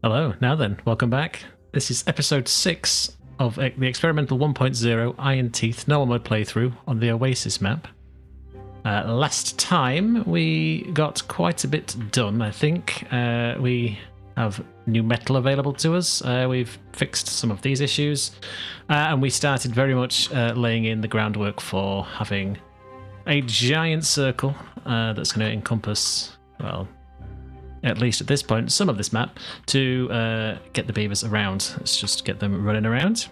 Hello, now then, welcome back. This is episode 6 of the experimental 1.0 Ironteeth normal mode playthrough on the Oasis map. Last time we got quite a bit done, I think. We have new metal available to us, we've fixed some of these issues, and we started very much laying in the groundwork for having a giant circle that's going to encompass, well, at least at this point, some of this map, to get the beavers around. Let's just get them running around.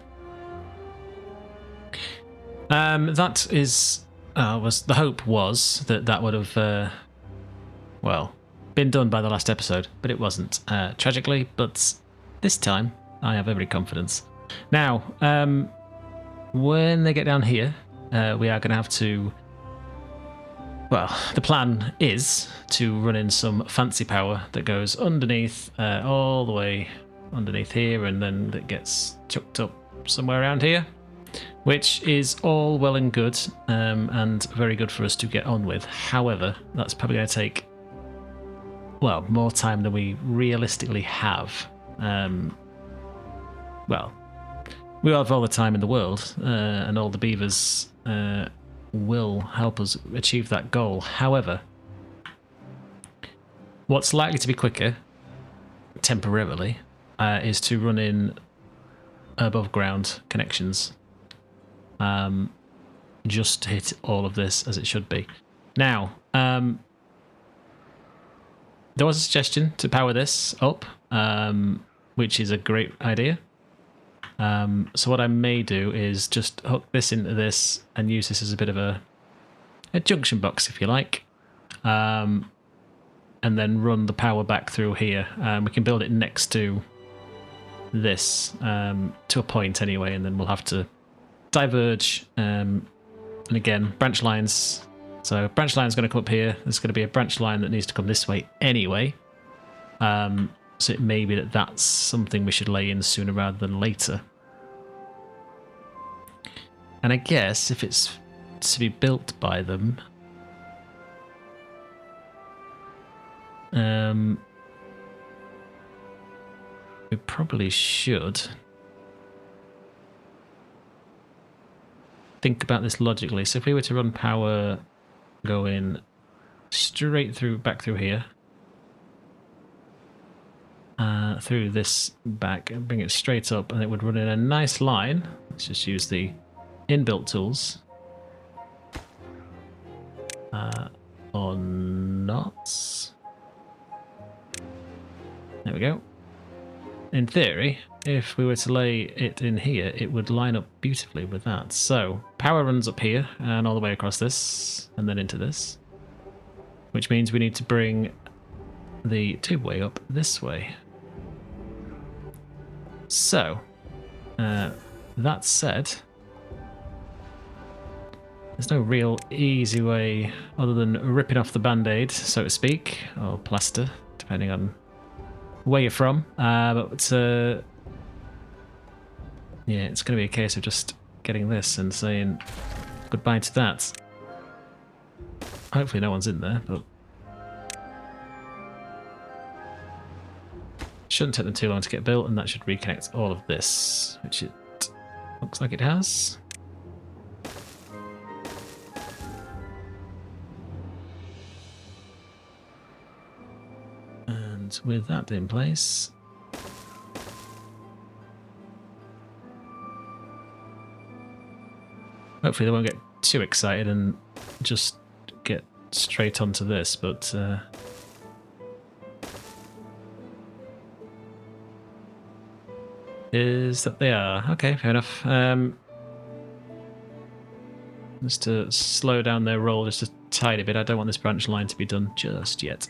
That is, the hope was that would have, well, been done by the last episode, but it wasn't, tragically, but this time I have every confidence. Now, when they get down here, we are going to have to, well, the plan is to run in some fancy power that goes underneath, all the way underneath here, and then that gets chucked up somewhere around here, which is all well and good, and very good for us to get on with. However, that's probably going to take, well, more time than we realistically have. Well, we have all the time in the world, and all the beavers will help us achieve that goal. However, what's likely to be quicker, temporarily, is to run in above ground connections. Just to hit all of this as it should be. Now, there was a suggestion to power this up, which is a great idea. So what I may do is just hook this into this and use this as a bit of a junction box, if you like, and then run the power back through here. We can build it next to this, to a point anyway, and then we'll have to diverge, and again, branch lines. So branch line is going to come up here. There's going to be a branch line that needs to come this way anyway. So it may be that that's something we should lay in sooner rather than later. And I guess if it's to be built by them, we probably should think about this logically. So if we were to run power going straight through, back through here, through this back, and bring it straight up, and it would run in a nice line. Let's just use the inbuilt tools. Or not. There we go. In theory, if we were to lay it in here, it would line up beautifully with that. So, power runs up here, and all the way across this, and then into this. Which means we need to bring the tubeway up this way. So, that said, there's no real easy way other than ripping off the band-aid, so to speak, or plaster, depending on where you're from. But yeah, it's going to be a case of just getting this and saying goodbye to that. Hopefully no one's in there, but shouldn't take them too long to get built, and that should reconnect all of this, which it looks like it has. And with that in place, hopefully they won't get too excited and just get straight onto this, but is that they are. Okay, fair enough. Just to slow down their roll just a tiny bit. I don't want this branch line to be done just yet.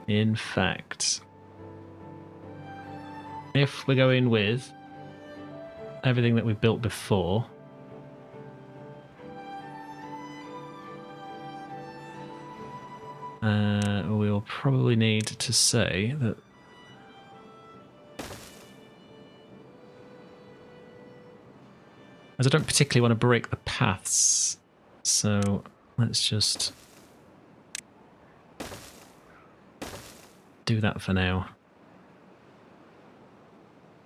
In fact, if we're going with everything that we built before, we'll probably need to say that As I don't particularly want to break the paths, so let's just do that for now.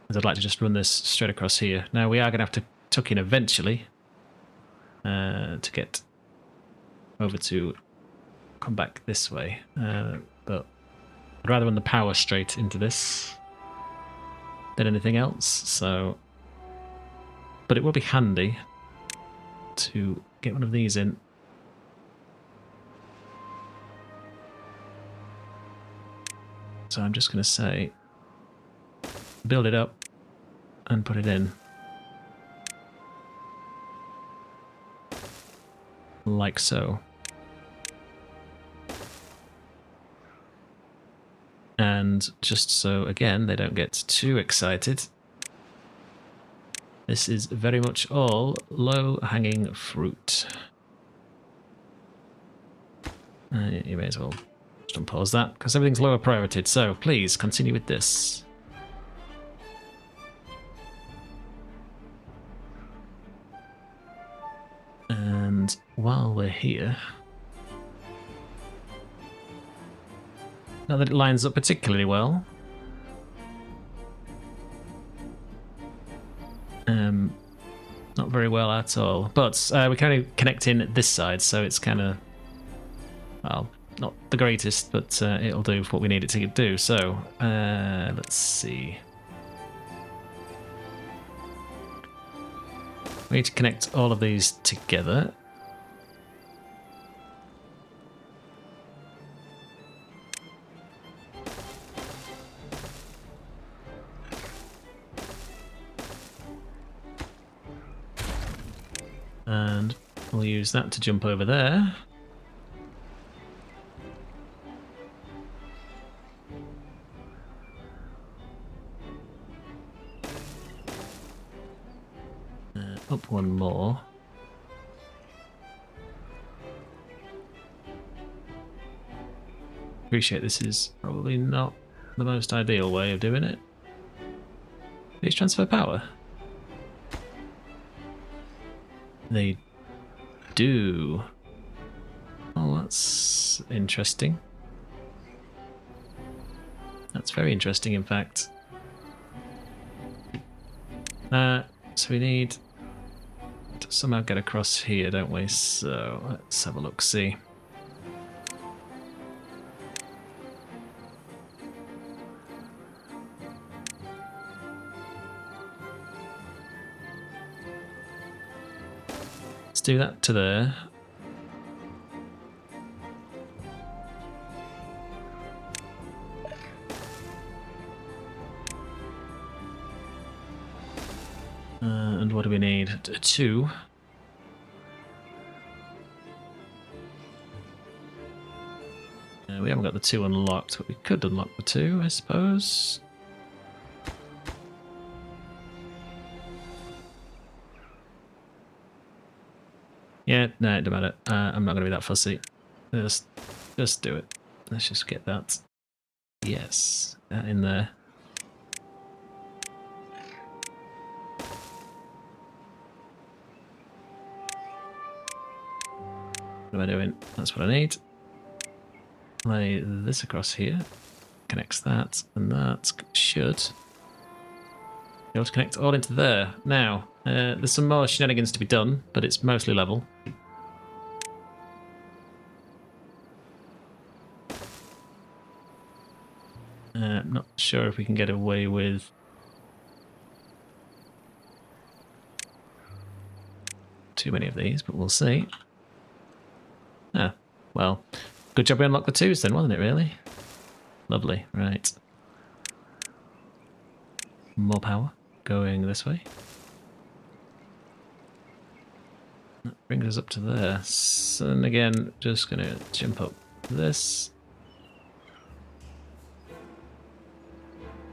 As I'd like to just run this straight across here. Now we are going to have to tuck in eventually to get over to come back this way, but I'd rather run the power straight into this than anything else. So, but it will be handy to get one of these in. So I'm just going to say, build it up and put it in. Like so. And just so, again, they don't get too excited, this is very much all low-hanging fruit. You may as well just unpause that, because everything's lower priorited, so please continue with this. And while we're here, not that it lines up particularly well, not very well at all, but we can only connect in this side, so it's kind of, well, not the greatest, but it'll do for what we need it to do. So let's see. We need to connect all of these together. And we'll use that to jump over there. Up one more. Appreciate this is probably not the most ideal way of doing it. These transfer power? They do. Oh, that's interesting. That's very interesting, in fact. So we need to somehow get across here, don't we? So let's have a look, see. Let's do that to there. And what do we need? A 2. We haven't got the 2 unlocked, but we could unlock the 2, I suppose. Yeah, no, it doesn't matter. I'm not going to be that fussy. Just do it. Let's just get that. Yes, that in there. What am I doing? That's what I need. Lay this across here. Connects that, and that should be able to connect all into there. Now, there's some more shenanigans to be done, but it's mostly level. I'm not sure if we can get away with too many of these, but we'll see. Ah, well, good job we unlocked the 2s then, wasn't it, really? Lovely, right. More power going this way. That brings us up to there. So, and again, just going to jump up this.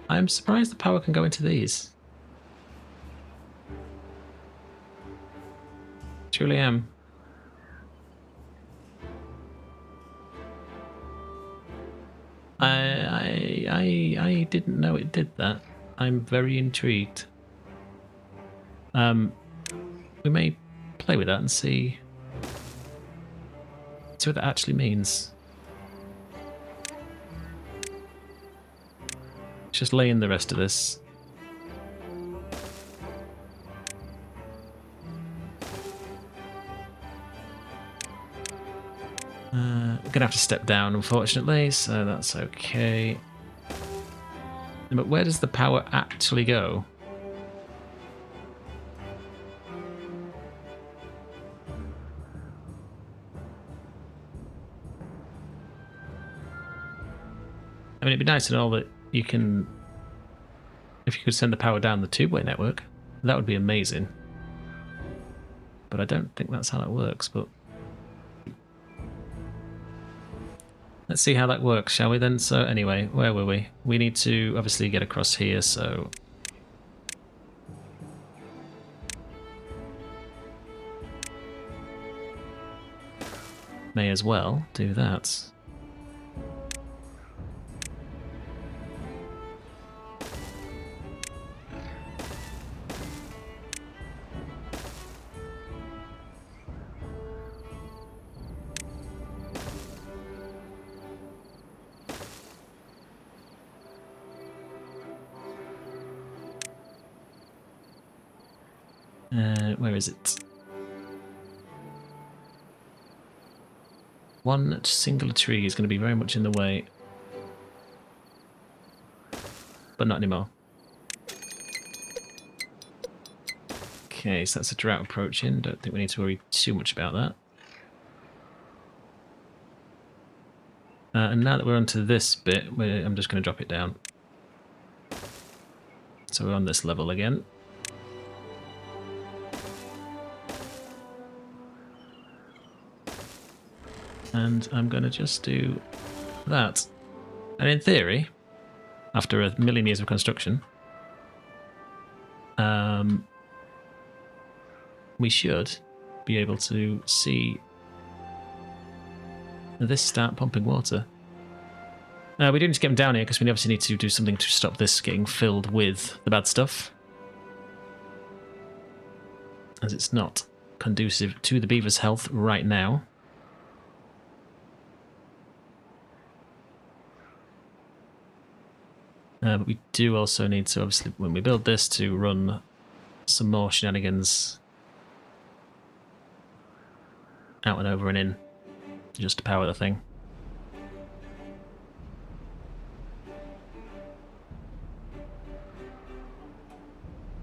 I'm surprised the power can go into these. Truly am. I didn't know it did that. I'm very intrigued. we may play with that and see what that actually means. Just lay in the rest of this. We're gonna have to step down, unfortunately, so that's okay. But where does the power actually go? I mean, it'd be nice to know that you can, if you could send the power down the two-way network, that would be amazing. But I don't think that's how that works, but let's see how that works, shall we then? So anyway, where were we? We need to obviously get across here, so may as well do that. Where is it? One singular tree is going to be very much in the way. But not anymore. Okay, so that's a drought approaching. Don't think we need to worry too much about that. And now that we're onto this bit, I'm just going to drop it down. So we're on this level again. And I'm going to just do that. And in theory, after a million years of construction, we should be able to see this start pumping water. We do need to get them down here because we obviously need to do something to stop this getting filled with the bad stuff, as it's not conducive to the beaver's health right now. But we do also need to, obviously, when we build this, to run some more shenanigans out and over and in, just to power the thing.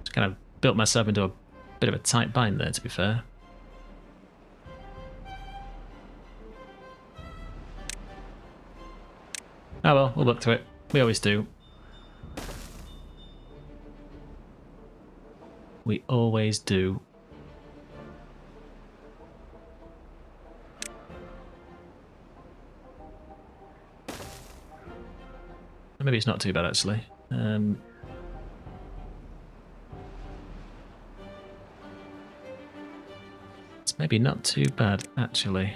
Just kind of built myself into a bit of a tight bind there, to be fair. Oh well, we'll look to it. We always do. We always do. Maybe it's not too bad, actually. It's maybe not too bad, actually.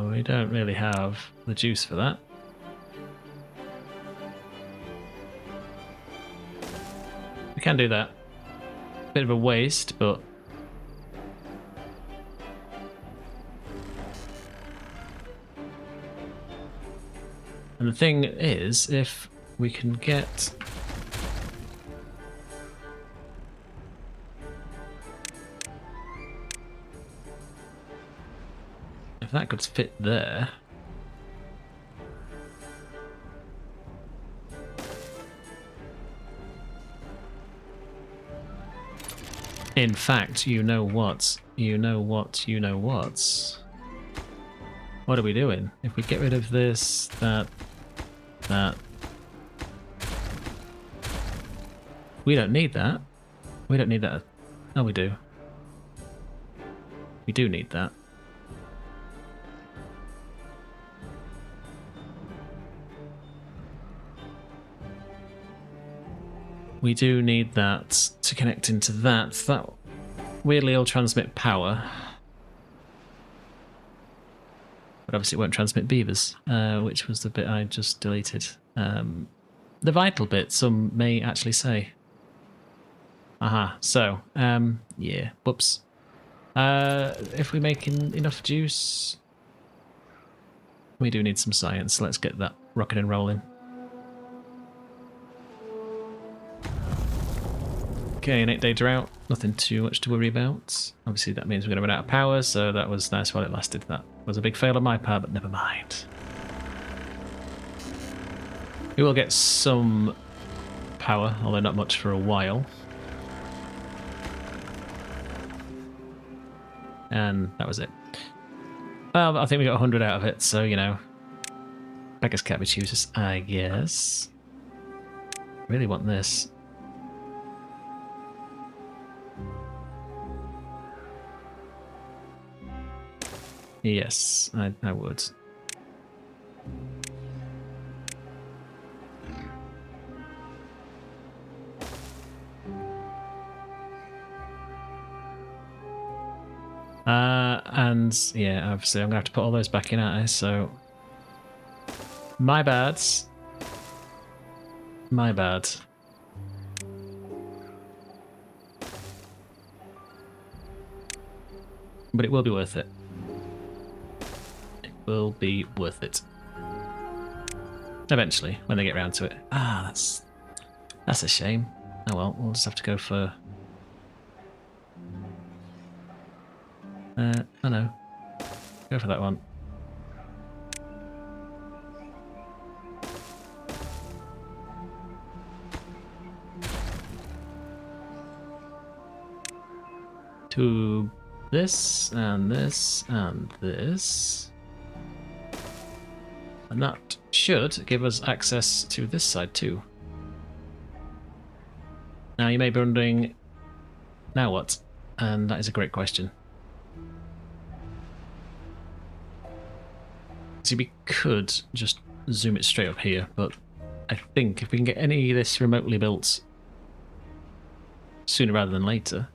We don't really have the juice for that. We can do that. Bit of a waste, but and the thing is, if we can get if that could fit there. In fact, you know what? You know what? You know what? What are we doing? If we get rid of this, that... We don't need that. We don't need that. No, we do. We do need that. We do need that to connect into that. That weirdly will transmit power. But obviously it won't transmit beavers, which was the bit I just deleted. The vital bit, some may actually say. Aha, so, yeah, whoops. If we're making enough juice, we do need some science. Let's get that rocking and rolling. Okay, an 8-day drought. Nothing too much to worry about. Obviously that means we're going to run out of power, so that was nice while it lasted. That was a big fail on my part, but never mind. We will get some power, although not much for a while. And that was it. Well, I think we got 100 out of it, so, you know. Beggars can't be choosers, I guess. Really want this. Yes, I would. And yeah, obviously I'm gonna have to put all those back in, aren't I? So my bad. My bad. But it will be worth it. It will be worth it. Eventually, when they get round to it. Ah, that's a shame. Oh well, we'll just have to go for... oh no. Go for that one. To this, and this, and this. And that should give us access to this side too. Now you may be wondering, now what? And that is a great question. See, we could just zoom it straight up here, but I think if we can get any of this remotely built sooner rather than later.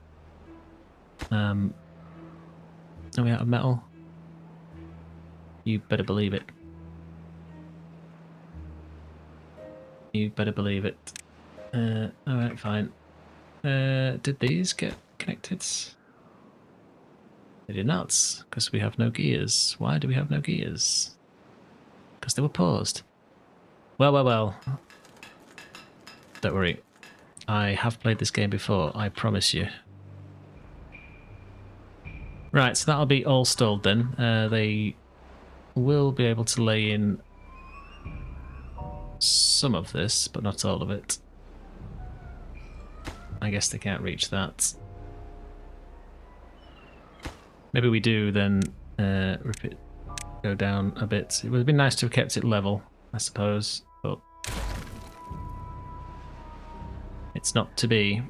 Are we out of metal? You better believe it. You better believe it. Alright, fine. Did these get connected? They did not, because we have no gears. Why do we have no gears? Because they were paused. Well, well, well. Don't worry. I have played this game before, I promise you. Right, so that'll be all stalled then. They will be able to lay in some of this, but not all of it. I guess they can't reach that. Maybe we do then rip it, go down a bit. It would have been nice to have kept it level, I suppose, but it's not to be.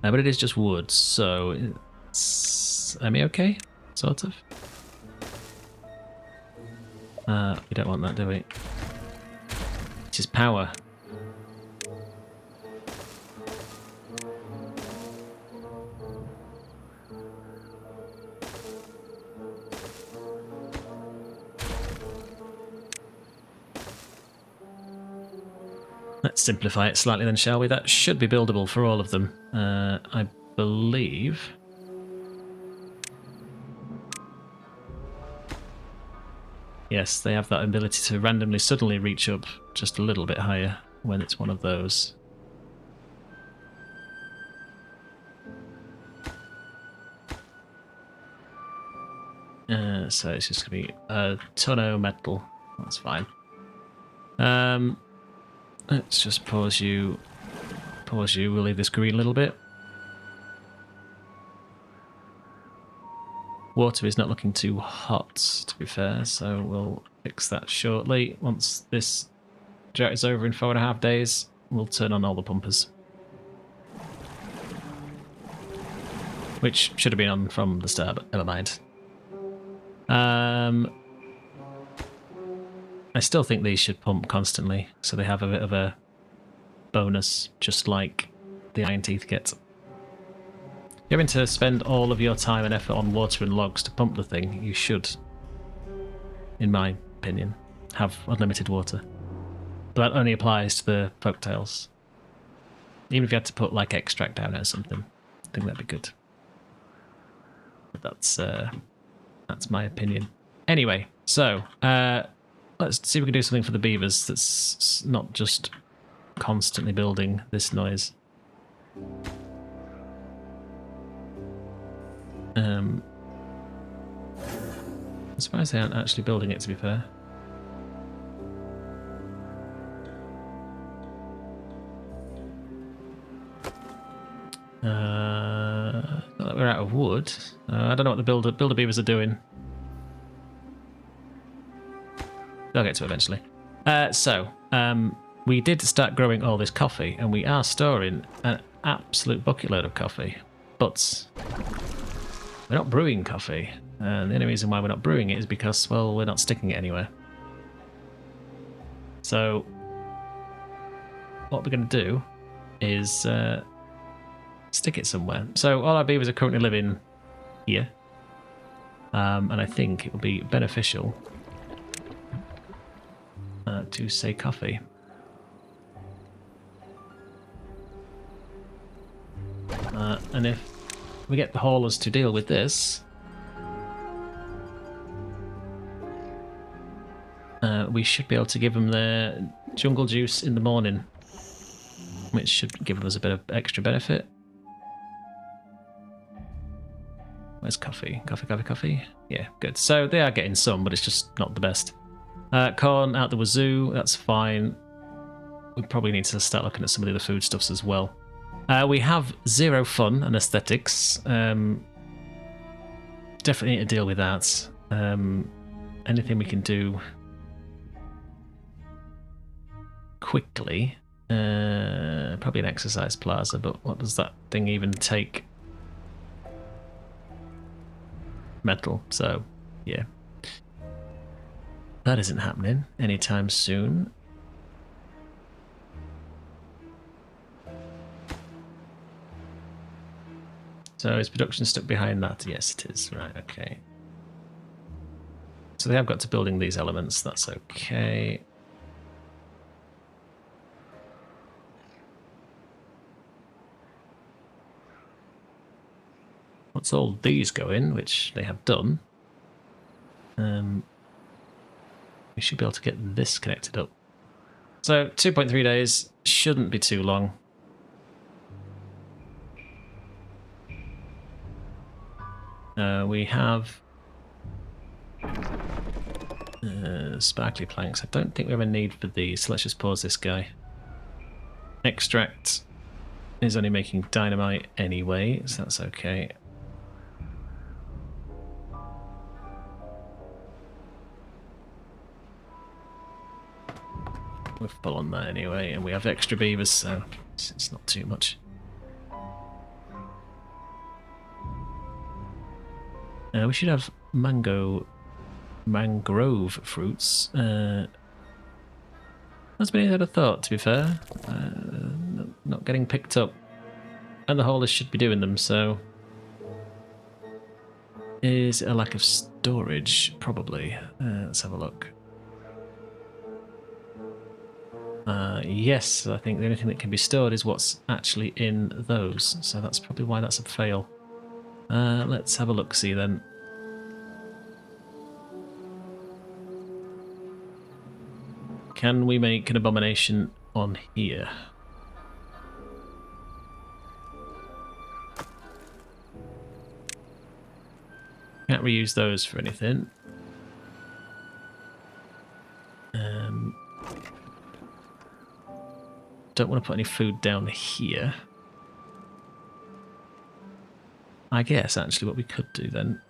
But it is just wood, so it's... Am I okay? Sort of. We don't want that, do we? Which is power. Let's simplify it slightly then, shall we? That should be buildable for all of them, I believe. Yes, they have that ability to randomly suddenly reach up just a little bit higher when it's one of those. So it's just going to be a tonneau metal. That's fine. Let's just pause you. Pause you. We'll leave this green a little bit. Water is not looking too hot, to be fair, so we'll fix that shortly. Once this drought is over in 4.5 days, we'll turn on all the pumpers. Which should have been on from the start, but never mind. I still think these should pump constantly, so they have a bit of a bonus, just like the Ironteeth get. you're going to spend all of your time and effort on water and logs to pump the thing, you should, in my opinion, have unlimited water. But that only applies to the folktales. Even if you had to put like extract down or something, I think that'd be good. But that's my opinion. Anyway, so let's see if we can do something for the beavers that's not just constantly building this noise. I'm surprised they aren't actually building it, to be fair. Not that we're out of wood. I don't know what the builder beavers are doing. I'll get to it eventually. We did start growing all this coffee, and we are storing an absolute bucket load of coffee. But we're not brewing coffee. And the only reason why we're not brewing it is because, well, we're not sticking it anywhere. So what we're going to do is stick it somewhere. So all our beavers are currently living here. And I think it will be beneficial to say coffee. And if we get the haulers to deal with this, we should be able to give them their jungle juice in the morning, which should give us a bit of extra benefit. Where's coffee? Coffee? Yeah, good. So they are getting some, but it's just not the best. Corn out the wazoo, that's fine. We probably need to start looking at some of the other foodstuffs as well. We have 0 fun and aesthetics. Definitely need to deal with that. Anything we can do quickly. Probably an exercise plaza, but what does that thing even take? Metal, so yeah. That isn't happening anytime soon. So is production stuck behind that? Yes, it is. Right, okay. So they have got to building these elements, that's okay. Once all these go in, which they have done, we should be able to get this connected up. So 2.3 days shouldn't be too long. We have sparkly planks. I don't think we have a need for these, so let's just pause this guy. Extract is only making dynamite anyway, so that's okay. We're full on that anyway, and we have extra beavers, so it's not too much. We should have mangrove fruits. That's been any other thought, to be fair. Not getting picked up. And the haulers should be doing them, so... Is it a lack of storage? Probably. Let's have a look. Yes, I think the only thing that can be stored is what's actually in those, so that's probably why that's a fail. Let's have a look-see then. Can we make an abomination on here? Can't reuse those for anything. Don't want to put any food down here. I guess actually what we could do then.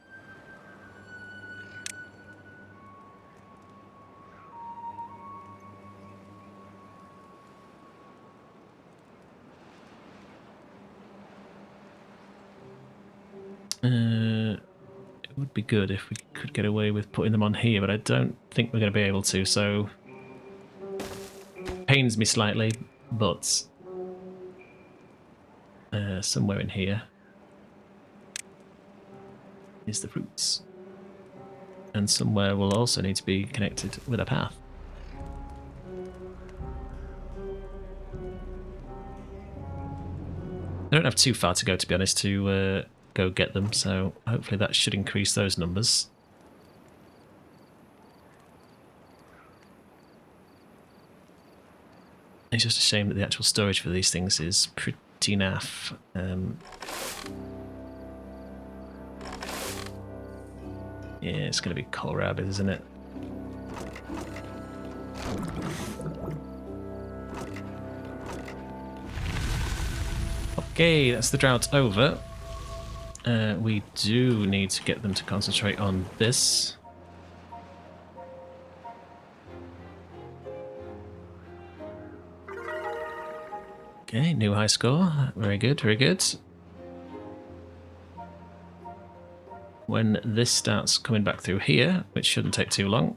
It would be good if we could get away with putting them on here, but I don't think we're going to be able to, so pains me slightly, but somewhere in here. is the fruits. And somewhere will also need to be connected with a path. I don't have too far to go, to be honest, to go get them, so hopefully that should increase those numbers. It's just a shame that the actual storage for these things is pretty naff. Yeah, it's going to be kohlrabi, isn't it? Okay, that's the drought over. We do need to get them to concentrate on this. Okay, new high score. Very good, very good. When this starts coming back through here, which shouldn't take too long,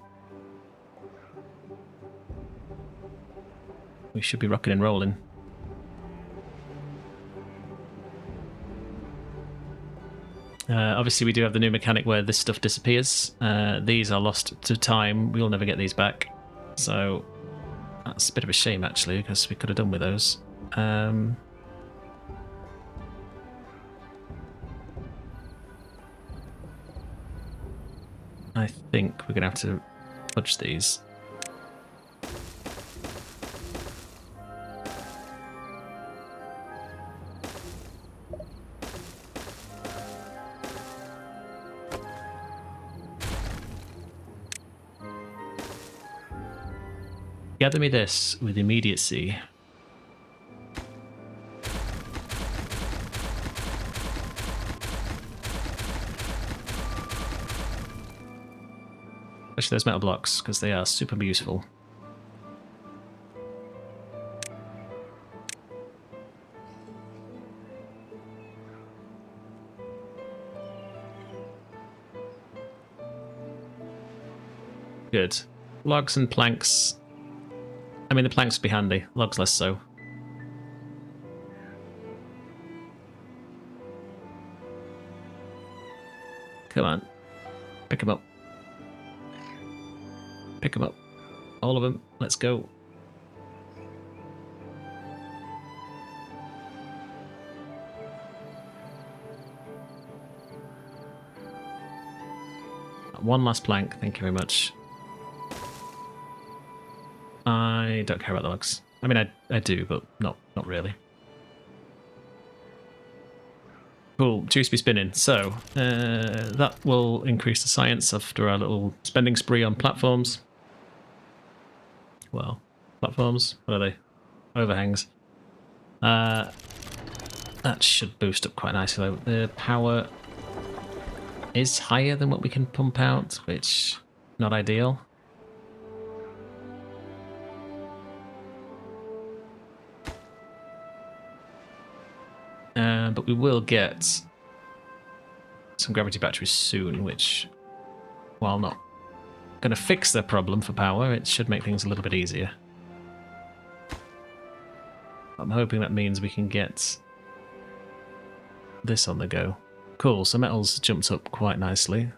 we should be rocking and rolling. Obviously, we do have the new mechanic where this stuff disappears. These are lost to time. We'll never get these back. So that's a bit of a shame, actually, because we could have done with those. I think we're going to have to fudge these. Gather me this with immediacy. Especially those metal blocks, because they are super useful. Good. Logs and planks. I mean, the planks would be handy. Logs less so. Come on. Pick them up. Pick them up. All of them. Let's go. One last plank. Thank you very much. I don't care about the logs. I mean, I do, but not really. Cool, juice be spinning. So, that will increase the science after our little spending spree on platforms. Well, platforms? What are they? Overhangs. That should boost up quite nicely though. The power is higher than what we can pump out, which not ideal. But we will get some gravity batteries soon, which, while not going to fix their problem for power, it should make things a little bit easier. I'm hoping that means we can get this on the go. Cool, so metals jumped up quite nicely.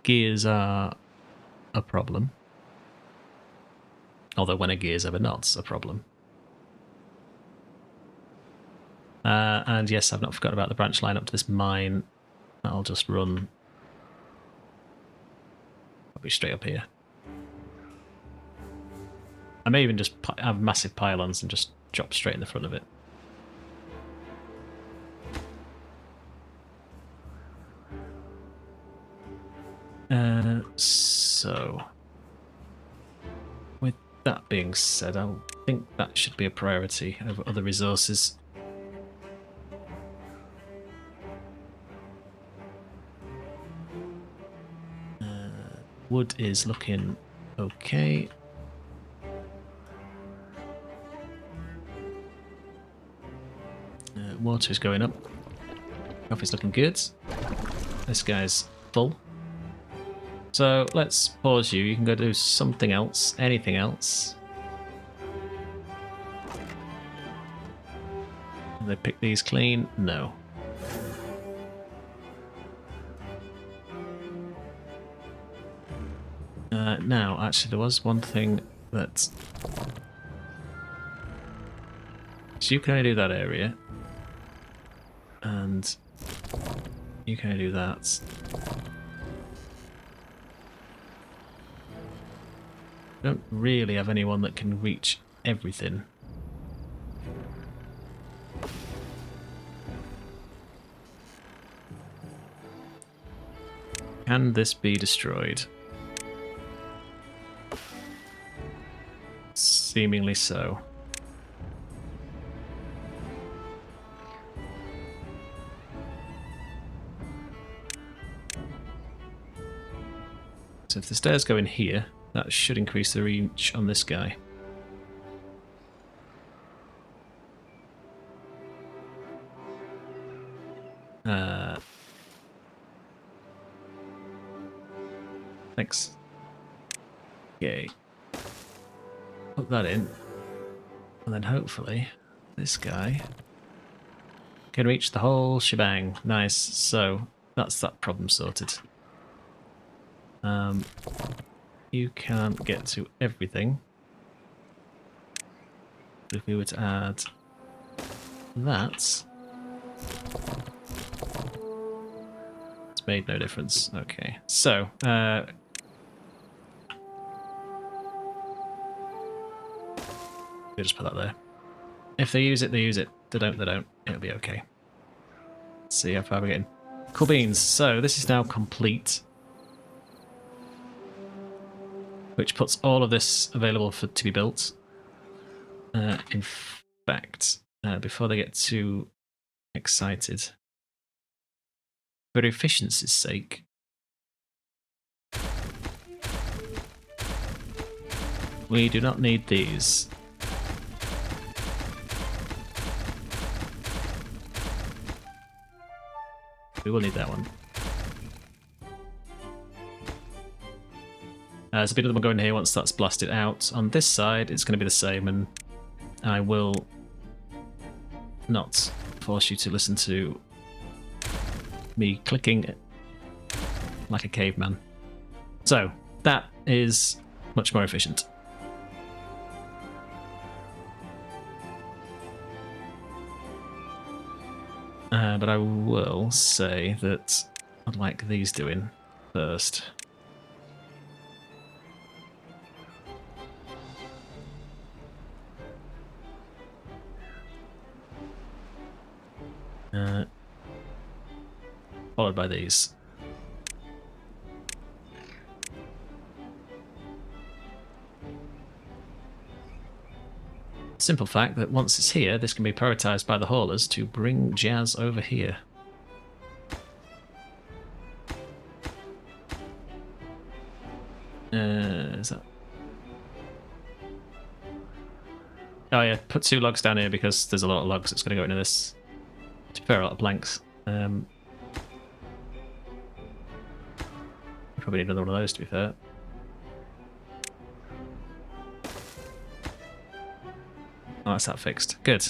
Gears are a problem. Although when a gear's ever not a problem. And yes, I've not forgotten about the branch line up to this mine. I'll just run probably straight up here. I may even just have massive pylons and just drop straight in the front of it. So, with that being said, I think that should be a priority over other resources. Wood is looking okay. Water is going up. Coffee's looking good. This guy's full. So let's pause you. You can go do something else, anything else. Did they pick these clean? No. Now, actually, there was one thing that... So you can only do that area. And you can only do that. I don't really have anyone that can reach everything. Can this be destroyed? Seemingly so. So if the stairs go in here, that should increase the reach on this guy. Thanks. Okay. Put that in. And then hopefully this guy can reach the whole shebang. Nice. So that's that problem sorted. You can't get to everything. But if we were to add that, it's made no difference. Okay, so we'll just put that there. If they use it, they use it. They don't, they don't. It'll be okay. Let's see how far we're getting. Cool beans. So this is now complete, which puts all of this available to be built. In fact, before they get too excited, for efficiency's sake, we do not need these. We will need that one. So a bit of them will go in here once that's blasted out. On this side, it's going to be the same, and I will not force you to listen to me clicking like a caveman. So that is much more efficient. But I will say that I'd like these doing first. Followed by these. Simple fact that once it's here, this can be prioritized by the haulers to bring jazz over here. Is that... Oh yeah, put 2 logs down here because there's a lot of logs that's going to go into this. To be fair, a lot of planks. Probably need another one of those, to be fair. Oh, that's that fixed. Good.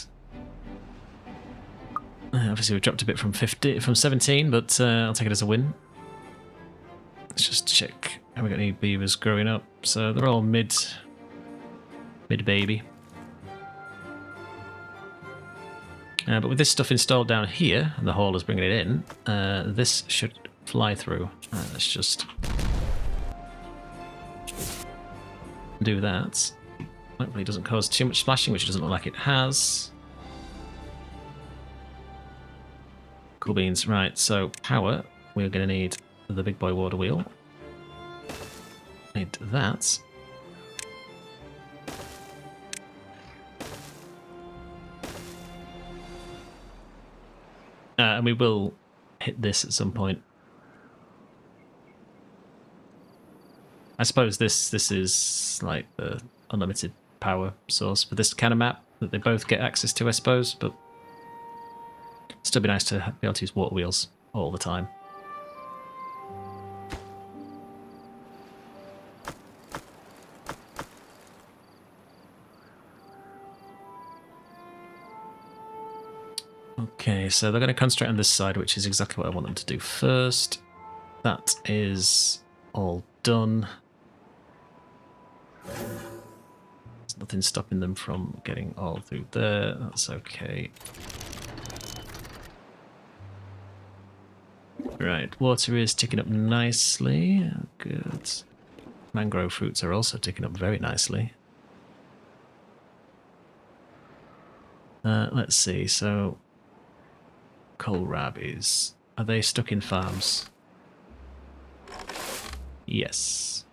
Obviously, we've dropped a bit from 17, but I'll take it as a win. Let's just check. Have we got any beavers growing up? So they're all mid baby. But with this stuff installed down here, and the haulers bringing it in, this should fly through. Let's just do that. Hopefully it doesn't cause too much splashing, which it doesn't look like it has. Cool beans. Right, so power, we're going to need the big boy water wheel. Need that. And we will hit this at some point. I suppose this is like the unlimited power source for this kind of map that they both get access to, I suppose, but it'd still be nice to be able to use water wheels all the time. Okay, so they're going to concentrate on this side, which is exactly what I want them to do first. That is all done. There's nothing stopping them from getting all through there. That's okay. Right, water is ticking up nicely. Good. Mangrove fruits are also ticking up very nicely. Let's see, so kohlrabis, are they stuck in farms? Yes.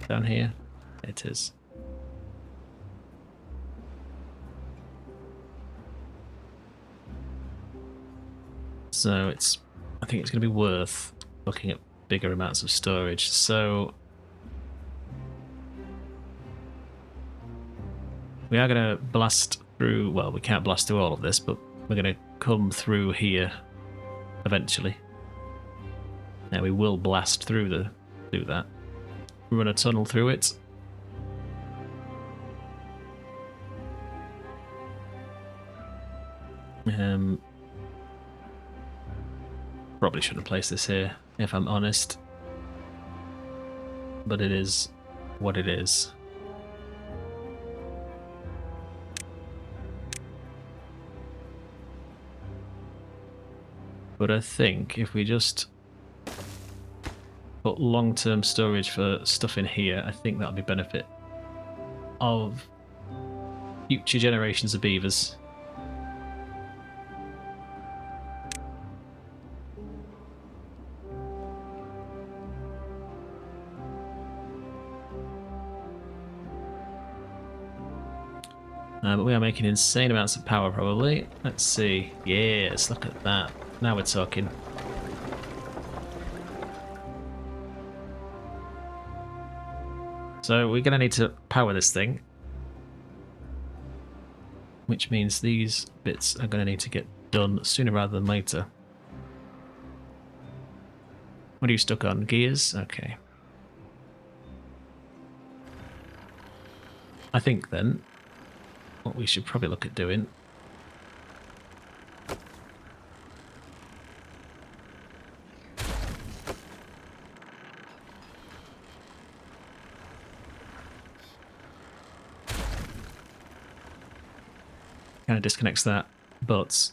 Down here? It is. So I think it's going to be worth looking at bigger amounts of storage. So we are going to blast through, well, we can't blast through all of this, but we're going to come through here eventually. Now we will blast through that. Run a tunnel through it. Probably shouldn't place this here, if I'm honest. But it is what it is. But I think if we just put long-term storage for stuff in here, I think that'll be benefit of future generations of beavers. But we are making insane amounts of power, probably. Let's see. Yes, look at that. Now we're talking. So we're going to need to power this thing. Which means these bits are going to need to get done sooner rather than later. What are you stuck on? Gears? Okay. I think then what we should probably look at doing kind of disconnects that, but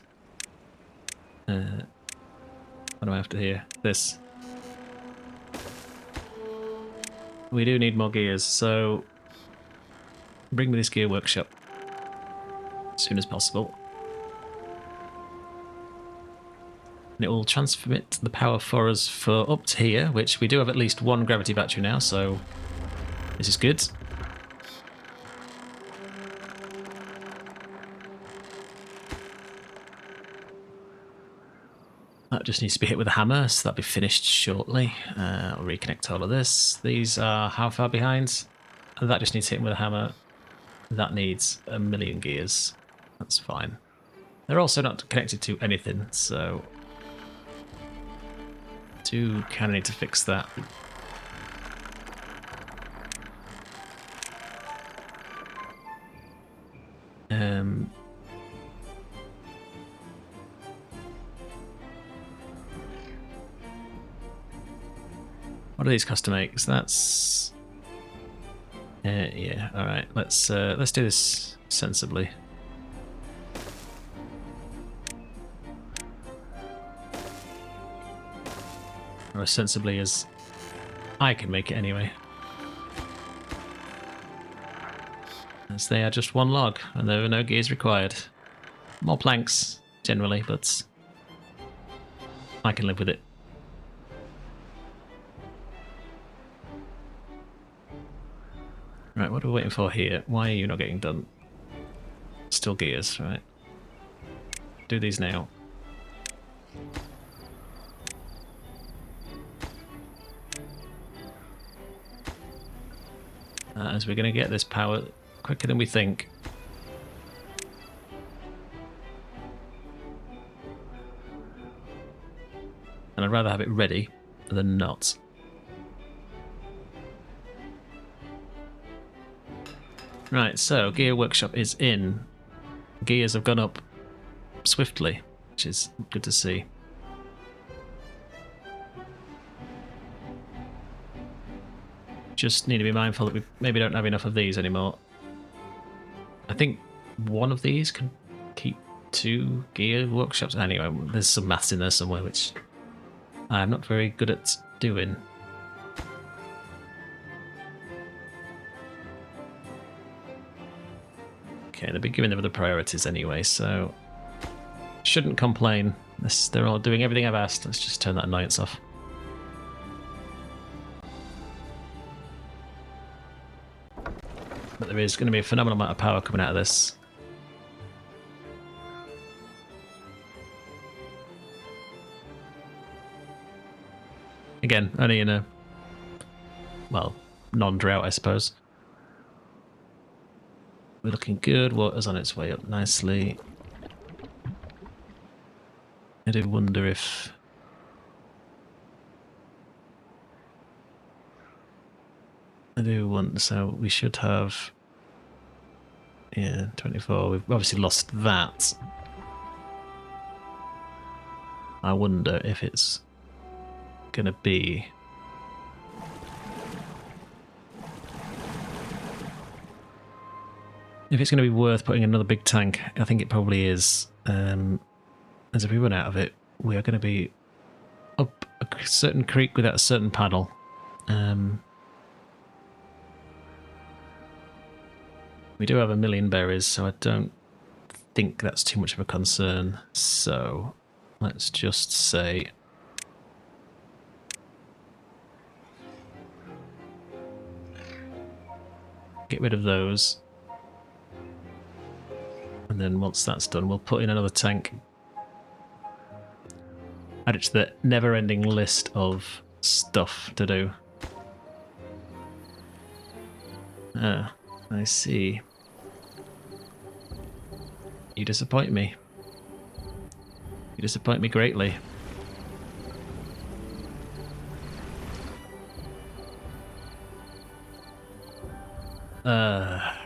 what do I have to hear? This. We do need more gears, so bring me this gear workshop as soon as possible. And it will transmit the power for us for up to here, which we do have at least one gravity battery now, so this is good. That just needs to be hit with a hammer, so that'll be finished shortly. I'll reconnect all of this. These are how far behind? That just needs hitting with a hammer. That needs 1,000,000 gears. That's fine. They're also not connected to anything, so do kind of need to fix that. What do these cost to make? So that's yeah. All right. Let's do this sensibly. Or as sensibly as I can make it anyway. As they are just one log, and there are no gears required. More planks, generally, but I can live with it. Right, what are we waiting for here? Why are you not getting done? Still gears, right. Do these now. As we're going to get this power quicker than we think. And I'd rather have it ready than not. Right, so gear workshop is in. Gears have gone up swiftly, which is good to see. just need to be mindful that we maybe don't have enough of these anymore. I think one of these can keep 2 gear workshops. Anyway, there's some maths in there somewhere, which I'm not very good at doing. Okay, they've been giving them the priorities anyway, so shouldn't complain. They're all doing everything I've asked. Let's just turn that annoyance off. But there is going to be a phenomenal amount of power coming out of this. Again, only in a, well, non-drought, I suppose. We're looking good. Water's on its way up nicely. I do wonder if... so we should have... Yeah, 24. We've obviously lost that. I wonder if it's gonna be... if it's going to be worth putting another big tank. I think it probably is. As if we run out of it, we are going to be up a certain creek without a certain paddle. We do have 1,000,000 berries, so I don't think that's too much of a concern. So let's just say... get rid of those. And then once that's done, we'll put in another tank. Add it to the never-ending list of stuff to do. Ah, I see. You disappoint me. You disappoint me greatly.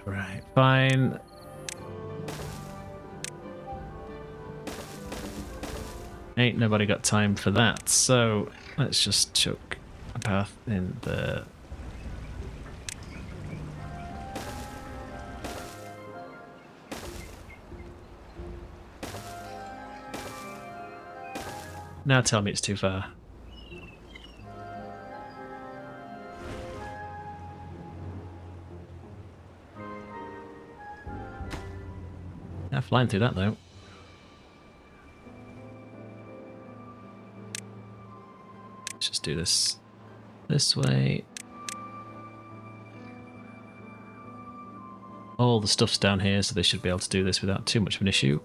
Right, fine. Ain't nobody got time for that, so let's just chuck a path in there. Now tell me it's too far. Yeah, flying through that though. Let's just do this way. All the stuff's down here, so they should be able to do this without too much of an issue.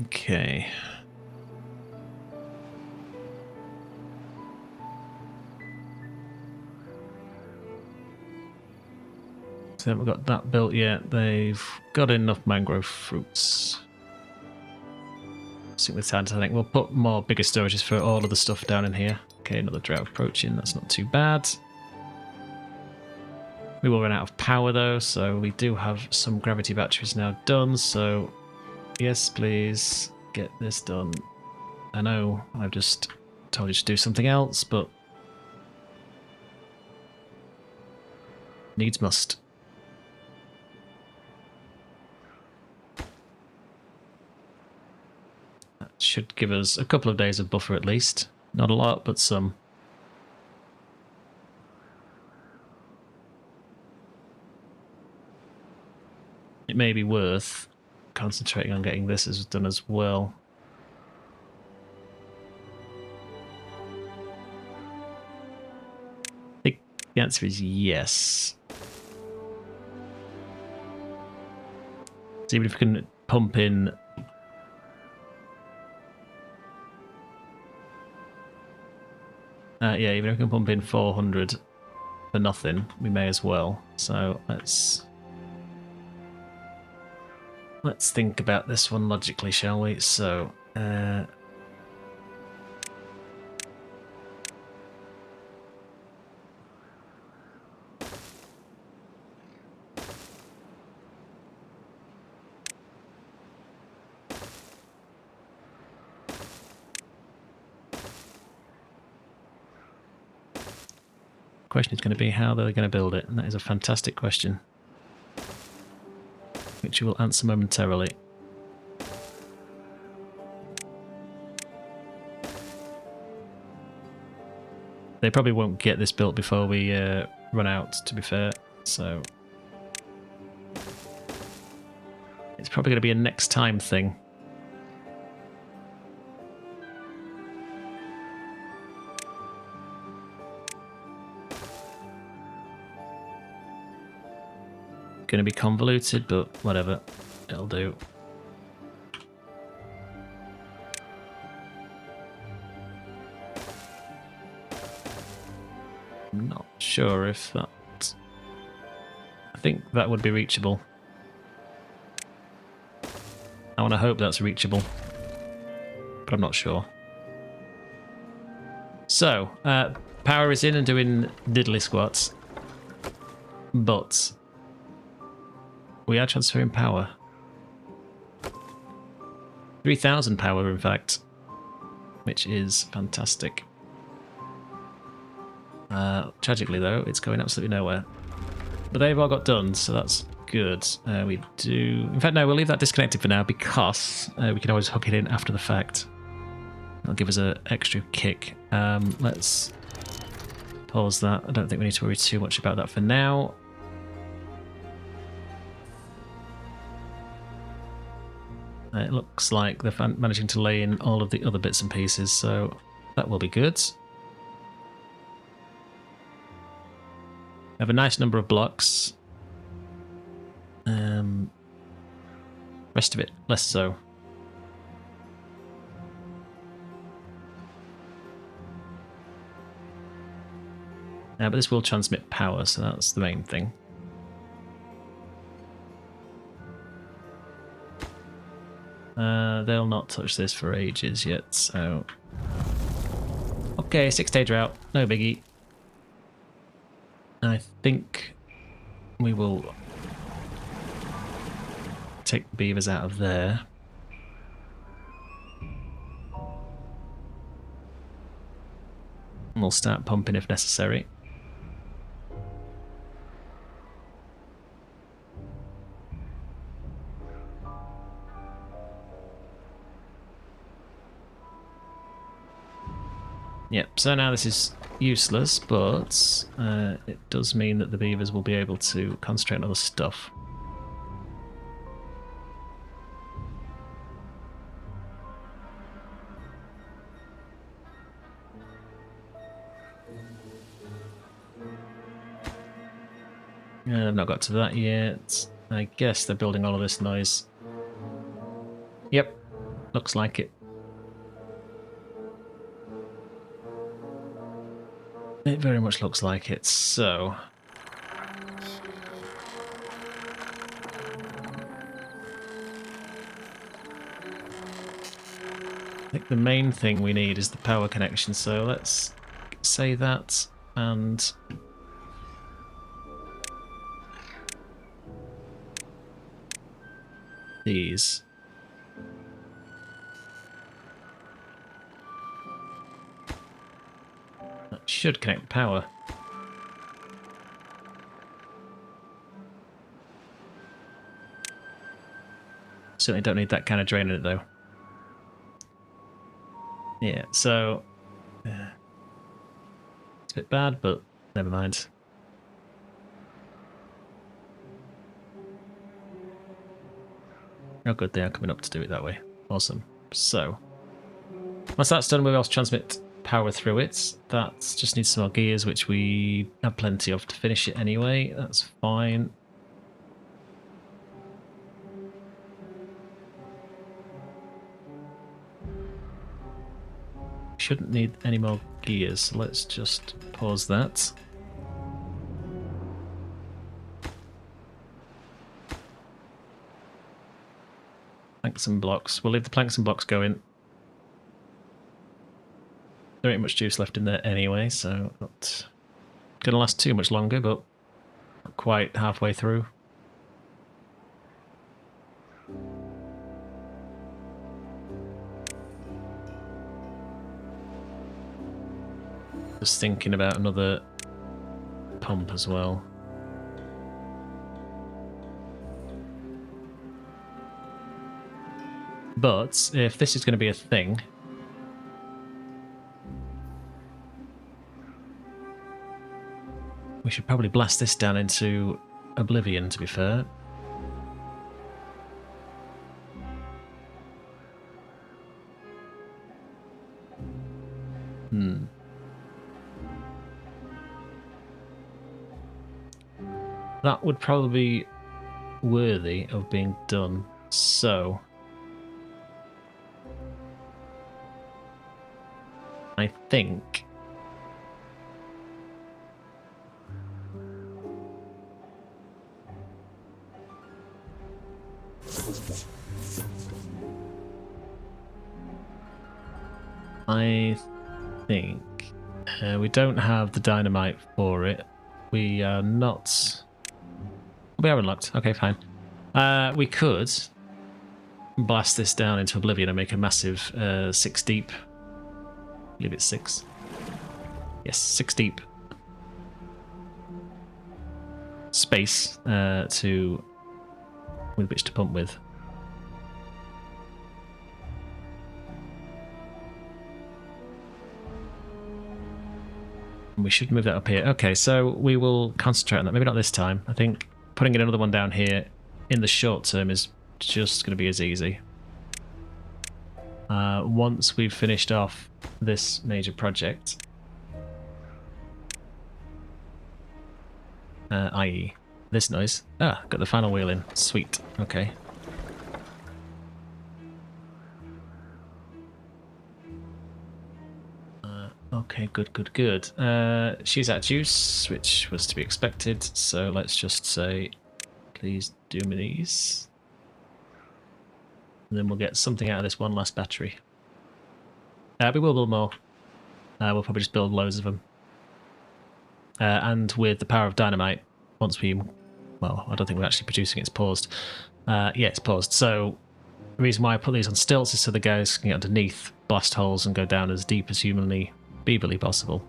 Okay. So haven't got that built yet. They've got enough mangrove fruits. Sync with Santa, I think we'll put more bigger storages for all of the stuff down in here. Okay, another drought approaching. That's not too bad. We will run out of power though, so we do have some gravity batteries now done. So yes, please get this done. I know I've just told you to do something else, but needs must. That should give us a couple of days of buffer at least. Not a lot, but some. It may be worth concentrating on getting this done as well. I think the answer is yes. So even if we can pump in yeah, even if we can pump in 400 for nothing, we may as well. So let's think about this one logically, shall we? So question is going to be how they're going to build it, and that is a fantastic question, which we will answer momentarily. They probably won't get this built before we run out, to be fair, so it's probably going to be a next time thing. Going to be convoluted, but whatever, it'll do. I'm not sure if that... I think that would be reachable. I want to hope that's reachable, but I'm not sure. So, power is in and doing diddly squats, but we are transferring power. 3,000 power, in fact, which is fantastic. Tragically, though, it's going absolutely nowhere. But they've all got done, so that's good. We do... In fact, no, we'll leave that disconnected for now because we can always hook it in after the fact. That'll give us an extra kick. Let's pause that. I don't think we need to worry too much about that for now. It looks like they're managing to lay in all of the other bits and pieces, so that will be good. We have a nice number of blocks. Rest of it, less so. But this will transmit power, so that's the main thing. They'll not touch this for ages yet, so... Okay, 6-day drought, no biggie. I think we will take the beavers out of there. And we'll start pumping if necessary. Yep, so now this is useless, but it does mean that the beavers will be able to concentrate on other stuff. I've not got to that yet. I guess they're building all of this noise. Yep, looks like it. It very much looks like it, so... I think the main thing we need is the power connection, so let's say that, and... these. That should connect power. Certainly don't need that kind of drain in it though. Yeah, so... it's a bit bad, but never mind. Oh good, they are coming up to do it that way. Awesome. So, once that's done, we'll also transmit power through it. That just needs some more gears, which we have plenty of to finish it anyway. That's fine. Shouldn't need any more gears, so let's just pause that. Planks and blocks. We'll leave the planks and blocks going. There ain't much juice left in there anyway, so not going to last too much longer, but not quite halfway through. Just thinking about another pump as well. But if this is going to be a thing, we should probably blast this down into oblivion, to be fair. That would probably be worthy of being done. So I think we don't have the dynamite for it. We are not. We are unlocked. Okay, fine. We could blast this down into oblivion and make a massive 6 deep. I believe it's 6. Yes, 6 deep space with which to pump with. We should move that up here. Okay, so we will concentrate on that. Maybe not this time. I think putting another one down here in the short term is just going to be as easy. Once we've finished off this major project, i.e. this noise. Ah, got the final wheel in. Sweet. Okay. Okay, good. She's out of juice, which was to be expected, so let's just say, please do me these. And then we'll get something out of this one last battery. We will build more. We'll probably just build loads of them. And with the power of dynamite, once we... Well, I don't think we're actually producing it, it's paused. Yeah, it's paused. So the reason why I put these on stilts is so the guys can get underneath, blast holes, and go down as deep as humanly, beaverly possible.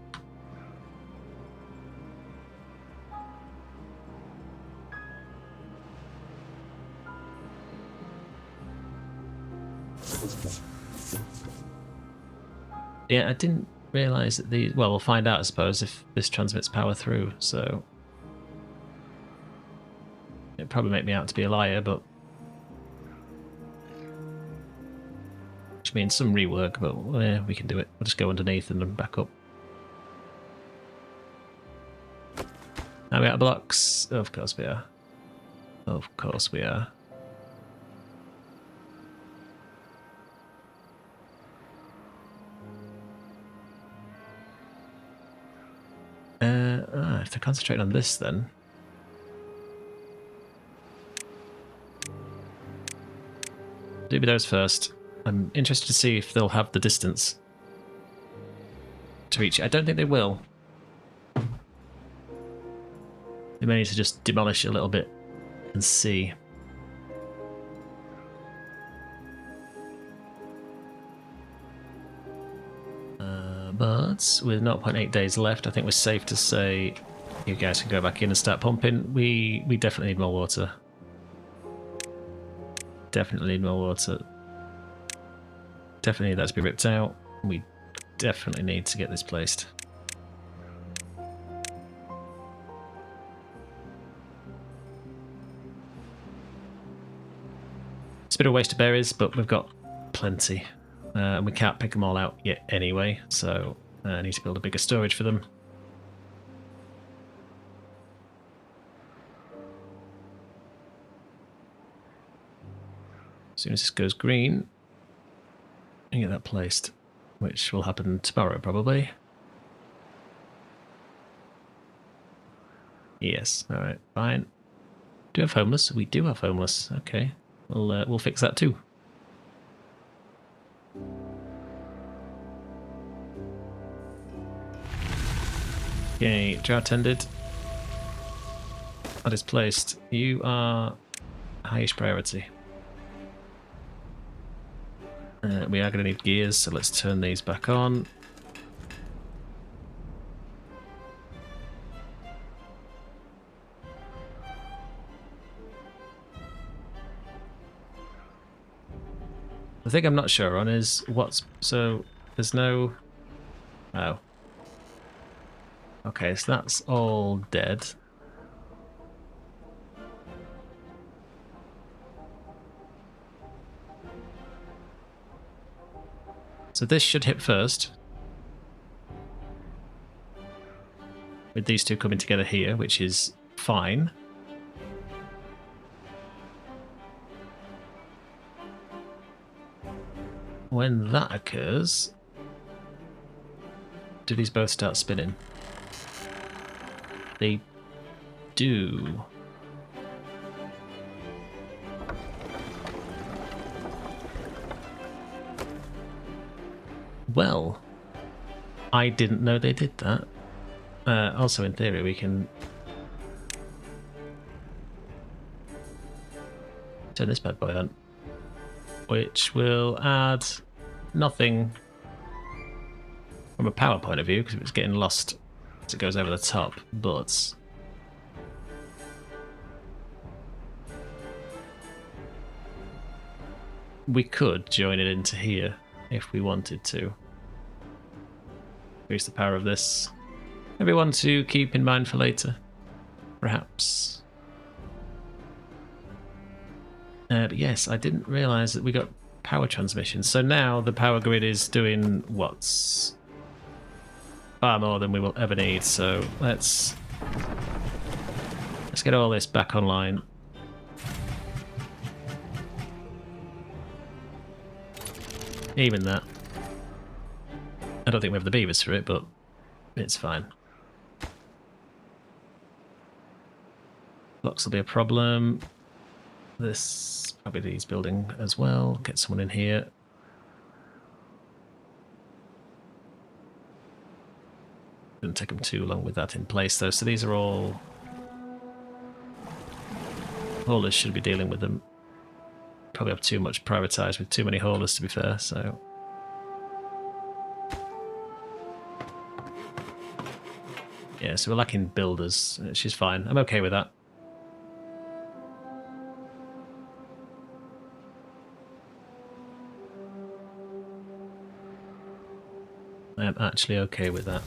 Yeah, I didn't realise that these... Well, we'll find out, I suppose, if this transmits power through, so... It'd probably make me out to be a liar, but... Which means some rework, but yeah, we can do it. We'll just go underneath and then back up. Are we out of blocks? Of course we are. Of course we are. I have to concentrate on this then. Do those first. I'm interested to see if they'll have the distance to reach it. I don't think they will. They may need to just demolish it a little bit and see. But with 0.8 days left, I think we're safe to say you guys can go back in and start pumping. We definitely need more water. Definitely need more water. Definitely need that to be ripped out. We definitely need to get this placed. It's a bit of a waste of berries, but we've got plenty. And we can't pick them all out yet anyway, so I need to build a bigger storage for them. As soon as this goes green, and get that placed, which will happen tomorrow probably. Yes, alright, fine. Do we have homeless? We do have homeless. Okay, we'll fix that too. Okay, drought ended. That is placed. You are highest priority. We are going to need gears, so let's turn these back on. The thing I'm not sure on is what's... So, there's no... Oh. Okay, so that's all dead. So this should hit first. With these two coming together here, which is fine. When that occurs, do these both start spinning? They do. Well, I didn't know they did that. Also, in theory, we can turn this bad boy on, which will add nothing from a power point of view, because it's getting lost as it goes over the top, but we could join it into here if we wanted to. Increase the power of this. Maybe one to keep in mind for later, perhaps. But yes, I didn't realise that we got power transmission. So now the power grid is doing what's far more than we will ever need. So let's get all this back online. Even that. I don't think we have the beavers for it, but it's fine. Blocks will be a problem. This probably needs building as well. Get someone in here. Didn't take them too long with that in place though. So these are all haulers should be dealing with them. Probably have too much prioritised with too many haulers to be fair. So yeah, so we're lacking builders, which is fine. I'm okay with that. I am actually okay with that.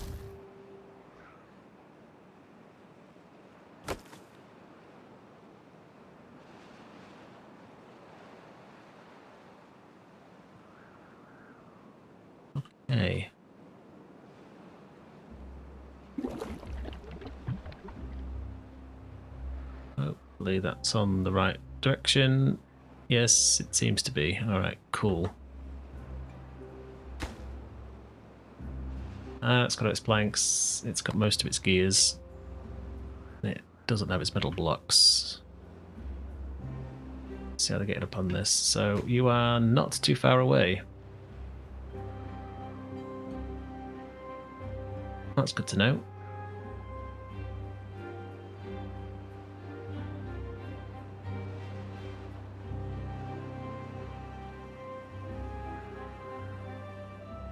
Okay. Hopefully that's on the right direction. Yes, it seems to be. Alright, cool. It's got its planks, it's got most of its gears. It doesn't have its metal blocks. Let's see how they're getting up on this. So you are not too far away. That's good to know.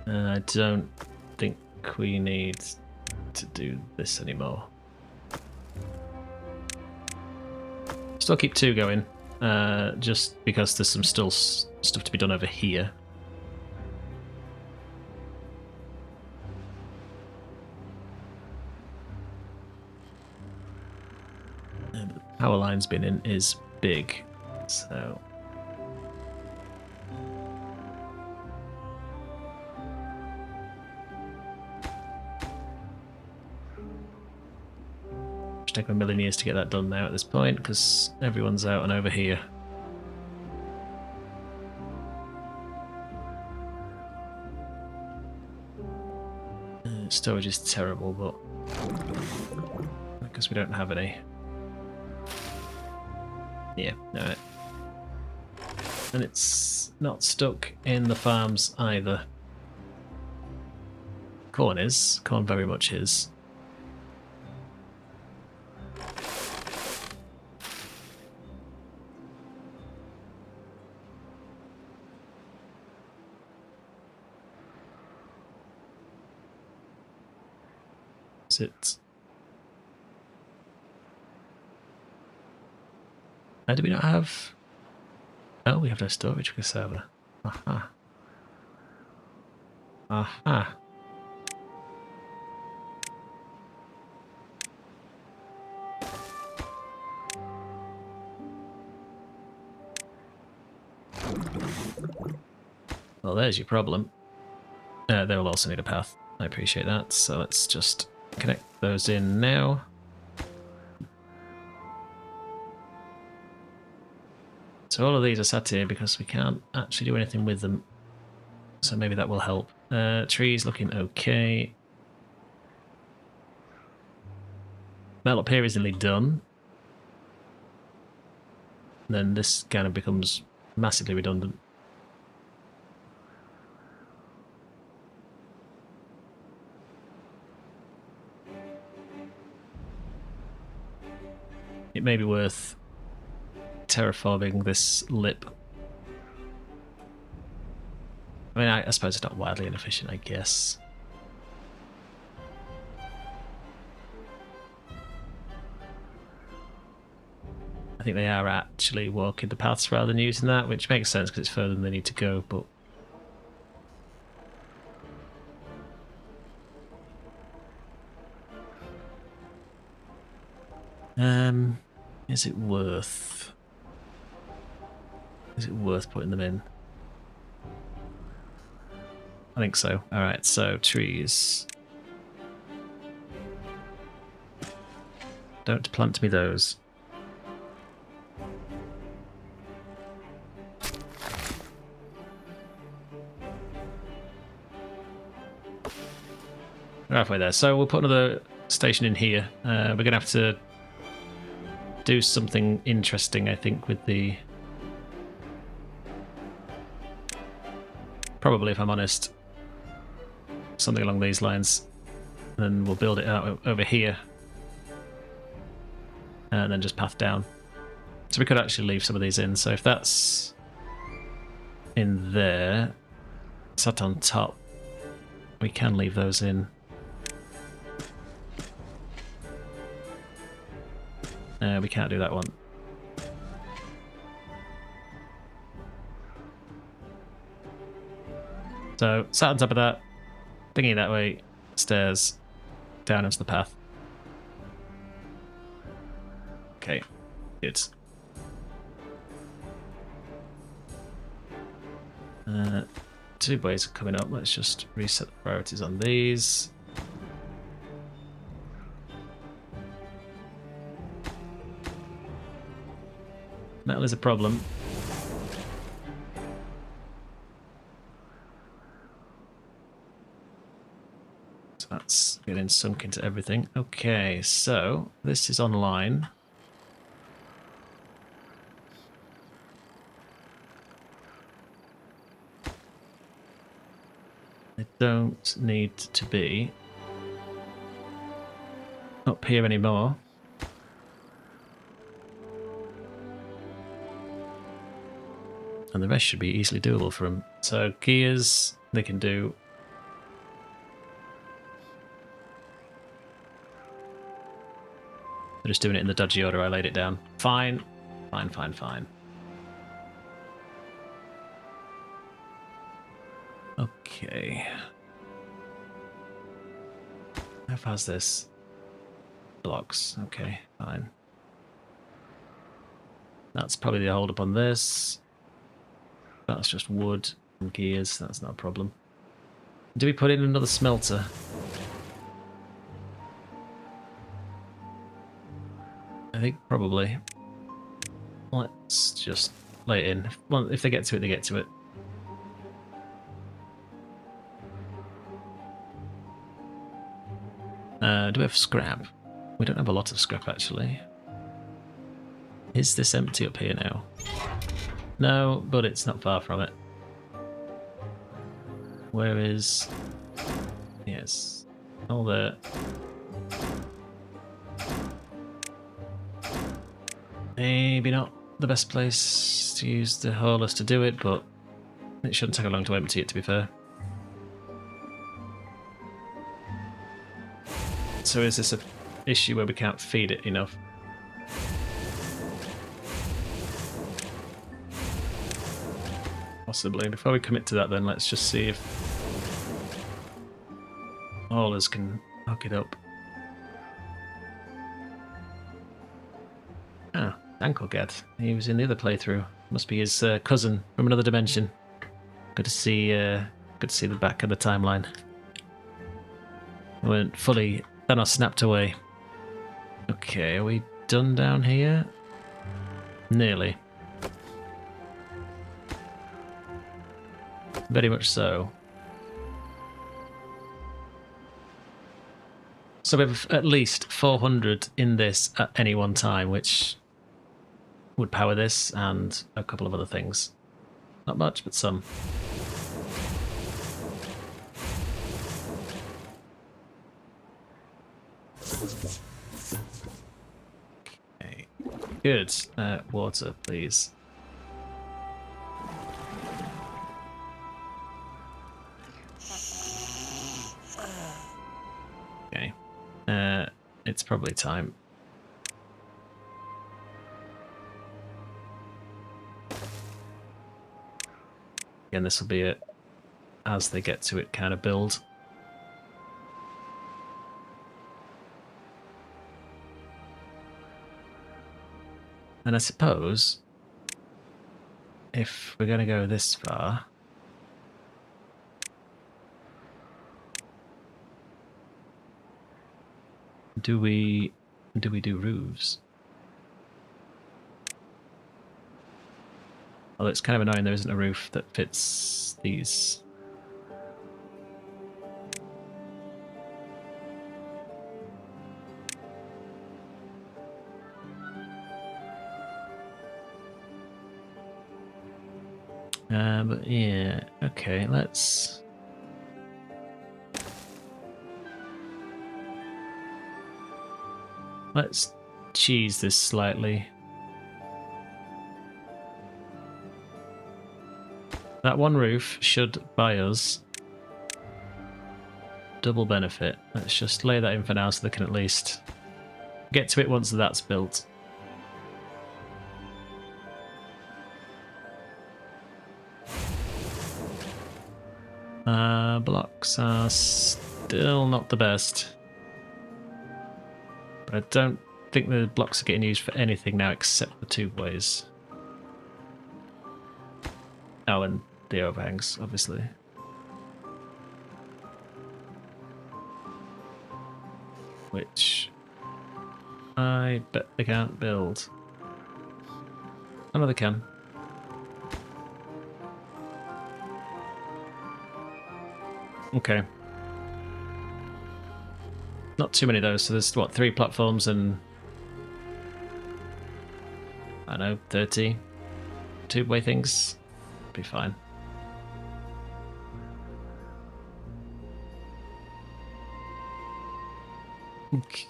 I don't think we need to do this anymore. Still keep two going, just because there's some still stuff to be done over here. The power line's been in is big, so it's taken a million years to get that done now at this point because everyone's out and over here. Storage is terrible, but because we don't have any. Yeah, alright. And it's not stuck in the farms either. Corn is. Corn very much is. Is it? Do we not have... Oh, we have no storage for server. Aha. Aha. Well, there's your problem. They will also need a path. I appreciate that. So let's just connect those in now. So all of these are sat here because we can't actually do anything with them. So maybe that will help. Trees looking okay. Metal up here is nearly done. And then this kind of becomes massively redundant. It may be worth terraforming this lip. I mean, I suppose it's not wildly inefficient, I guess. I think they are actually walking the paths rather than using that, which makes sense because it's further than they need to go, but... is it worth... Is it worth putting them in? I think so. Alright, so trees. Don't plant me those. We're halfway there. So we'll put another station in here. We're going to have to do something interesting, I think, with the... Probably, if I'm honest. Something along these lines. Then we'll build it out over here. And then just path down. So we could actually leave some of these in. So if that's in there, sat on top, we can leave those in. We can't do that one. So, sat on top of that, thingy that way, stairs, down into the path. Okay, good. Two ways are coming up. Let's just reset the priorities on these. Metal is a problem. So that's getting sunk into everything. Okay, so this is online. They don't need to be up here anymore. And the rest should be easily doable for them. So gears, they can do. They're just doing it in the dodgy order I laid it down. Fine. Fine, fine, fine. Okay. How far's this? Blocks. Okay, fine. That's probably the hold up on this. That's just wood and gears, that's not a problem. Do we put in another smelter? I think probably. Let's just lay it in. Well, if they get to it, they get to it. Do we have scrap? We don't have a lot of scrap, actually. Is this empty up here now? No, but it's not far from it. Where is... Yes. All there. Maybe not the best place to use the haulers to do it, but it shouldn't take long to empty it, to be fair. So is this an issue where we can't feed it enough? Possibly. Before we commit to that then, let's just see if Haulers can hook it up. Ah, Dankelgad. He was in the other playthrough. Must be his cousin from another dimension. Good to see the back of the timeline. We weren't fully Thanos snapped away. Okay, are we done down here? Nearly. Very much so. So we have at least 400 in this at any one time, which would power this and a couple of other things. Not much, but some. Okay. Good. Water, please. Okay. It's probably time. Again, this will be it as they get to it kind of build. And I suppose if we're going to go this far, do we do roofs? Although it's kind of annoying there isn't a roof that fits these. But yeah, okay, let's cheese this slightly. That one roof should buy us double benefit. Let's just lay that in for now so they can at least get to it once that's built. Blocks are still not the best. But I don't think the blocks are getting used for anything now except the tube-ways. Oh, and the overhangs, obviously. Which I bet they can't build. Oh no, they can. Okay. Not too many though, so there's what, 3 platforms and I don't know, 30 tube-way things. Be fine.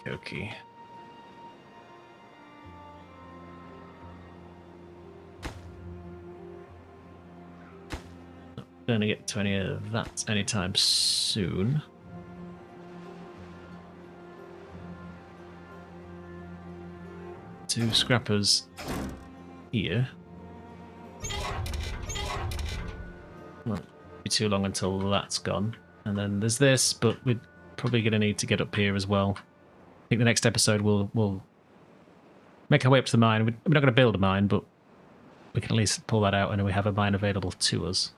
Okay. Not gonna get to any of that anytime soon. Two scrappers here. Won't be too long until that's gone. And then there's this, but we're probably going to need to get up here as well. I think the next episode we'll make our way up to the mine. We're not going to build a mine, but we can at least pull that out and we have a mine available to us.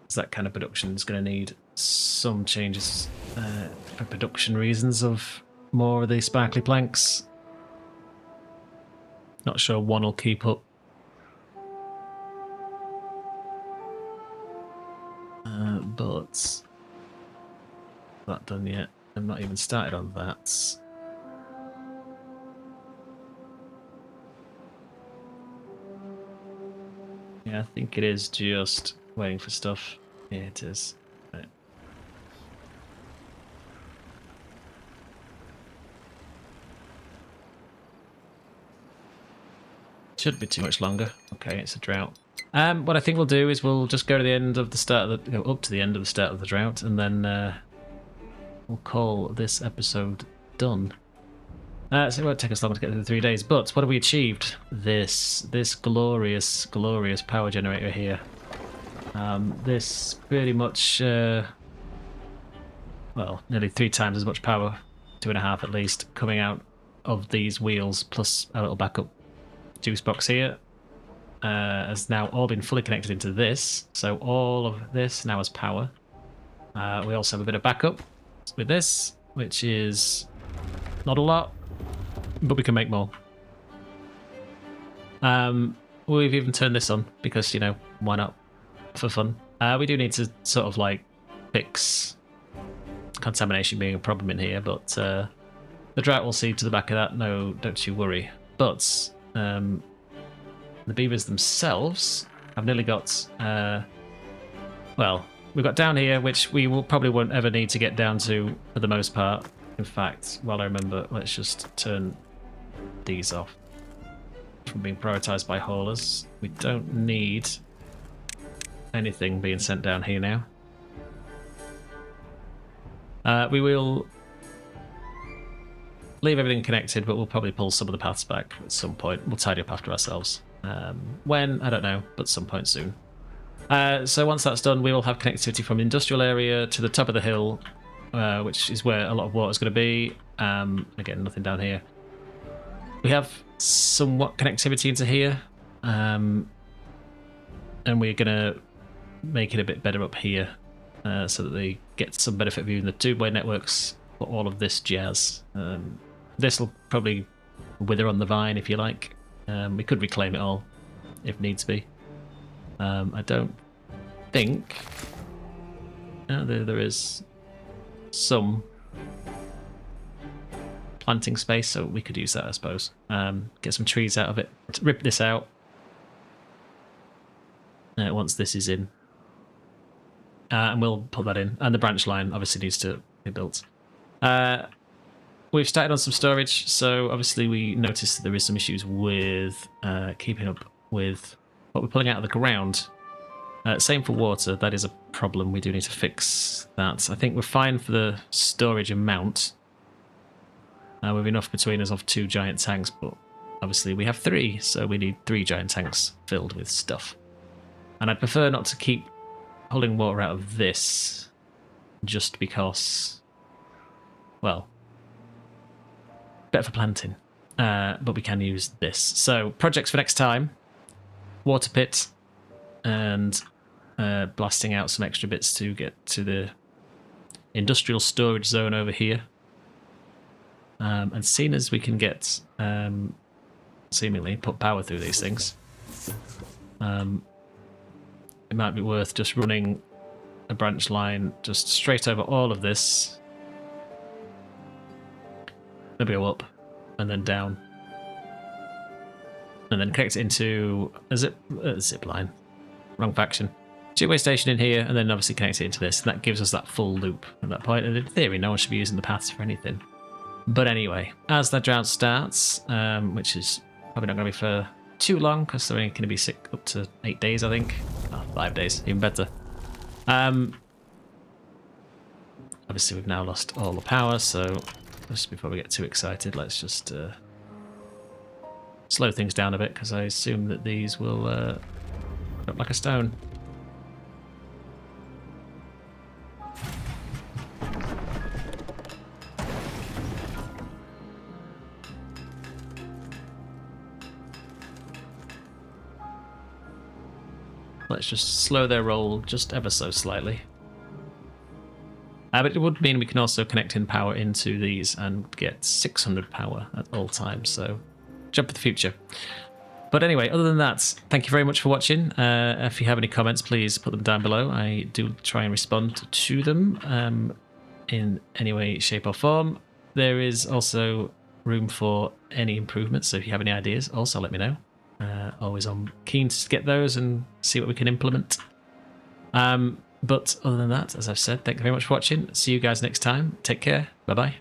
So that kind of production is going to need some changes for production reasons of more of the sparkly planks. Not sure one will keep up. But not done yet. I'm not even started on that. Yeah, I think it is just waiting for stuff. Yeah, it is. Right. Shouldn't be too much longer. Okay, it's a drought. What I think we'll do is we'll just go to the end of the start of the, go up to the end of the start of the drought, and then we'll call this episode done. So it won't take us long to get through the 3 days. But what have we achieved? This glorious, glorious power generator here. This pretty much, well, nearly 3 times as much power, 2.5 at least, coming out of these wheels, plus a little backup juice box here, has now all been fully connected into this. So all of this now has power. We also have a bit of backup with this, which is not a lot, but we can make more. We've even turned this on because, you know, why not? For fun. We do need to sort of like fix contamination being a problem in here, but the drought will see to the back of that. No, don't you worry. But the beavers themselves have nearly got, well, we've got down here, which we probably won't ever need to get down to for the most part. In fact, while I remember, let's just turn these off from being prioritized by haulers. We don't need anything being sent down here now. We will leave everything connected, but we'll probably pull some of the paths back at some point. We'll tidy up after ourselves. When? I don't know, but some point soon. So once that's done, we will have connectivity from the industrial area to the top of the hill, which is where a lot of water is going to be. Again, nothing down here. We have somewhat connectivity into here, and we're going to make it a bit better up here, so that they get some benefit of using the two-way networks for all of this jazz. This will probably wither on the vine, if you like. We could reclaim it all, if needs be. I don't think... there is some planting space, so we could use that, I suppose. Get some trees out of it. Rip this out once this is in. And we'll put that in. And the branch line obviously needs to be built. We've started on some storage, so obviously we noticed that there is some issues with keeping up with what we're pulling out of the ground. Same for water, that is a problem. We do need to fix that. I think we're fine for the storage amount. We've enough between us of 2 giant tanks, but obviously we have 3, so we need 3 giant tanks filled with stuff. And I'd prefer not to keep pulling water out of this, just because, well, better for planting. But we can use this. So, projects for next time: water pit, and blasting out some extra bits to get to the industrial storage zone over here. And seeing as we can get, seemingly, put power through these things, it might be worth just running a branch line just straight over all of this. Maybe go up and then down, and then connect it into a zip line. Wrong faction. Two-way station in here, and then obviously connect it into this. And that gives us that full loop at that point. And in theory, no one should be using the paths for anything. But anyway, as that drought starts, which is probably not going to be for too long, because they're only going to be sick up to 8 days, I think. Oh, 5 days, even better. Obviously, we've now lost all the power, so just before we get too excited, let's just slow things down a bit, because I assume that these will drop like a stone. Let's just slow their roll just ever so slightly. But it would mean we can also connect in power into these and get 600 power at all times, so jump for the future. But anyway, other than that, thank you very much for watching. If you have any comments, please put them down below. I do try and respond to them in any way, shape or form. There is also room for any improvements, so if you have any ideas, also let me know. Always I'm keen to get those and see what we can implement. But other than that, as I've said, thank you very much for watching. See you guys next time. Take care. Bye-bye.